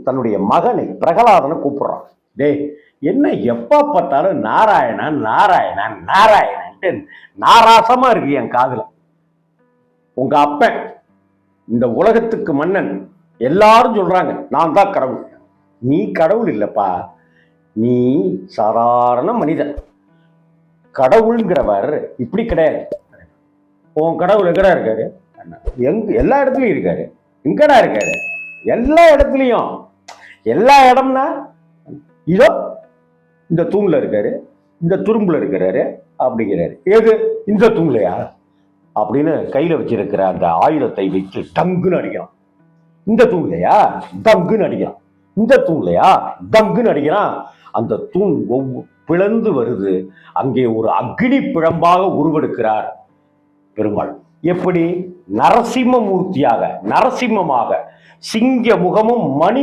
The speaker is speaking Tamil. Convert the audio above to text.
தன்னுடைய மகனை பிரகலாதனை கூப்பிடுறான். டேய், என்ன எப்ப பார்த்தாலும் நாராயணன் நாராயணன் நாராயணன்ட்டு நாராசமா இருக்கு என் காதுல. உங்க அப்பன் இந்த உலகத்துக்கு மன்னன், எல்லாரும் சொல்றாங்க நான் தான் கடவுள். நீ கடவுள் இல்லப்பா, நீ சாதாரண மனிதன். கடவுள்ங்கிறவர் இப்படி கிடையாது. உன் கடவுள் எங்கடா இருக்காரு? எல்லா இடத்துலயும் இருக்காரு. எங்கடா இருக்காரு? எல்லா இடத்துலயும். எல்லா இடம்னா இதோ இந்த தூண்ல இருக்காரு, இந்த துரும்புல இருக்கிறாரு அப்படிங்கிறாரு. ஏது இந்த தூண்லையா அப்படின்னு கையில வச்சிருக்கிற அந்த ஆயுதத்தை வச்சு டங்குன்னு அடிக்கிறான். இந்த தூண்லையா டங்குன்னு அடிக்கிறான். இந்த தூண்லையா டங்குன்னு அடிக்கிறான். அந்த தூண் பிளந்து வருது. அங்கே ஒரு அக்னி பிழம்பாக உருவெடுக்கிறார் பெருமாள். எப்படி? நரசிம்ம மூர்த்தியாக, நரசிம்மமாக, சிங்க முகமும் மணி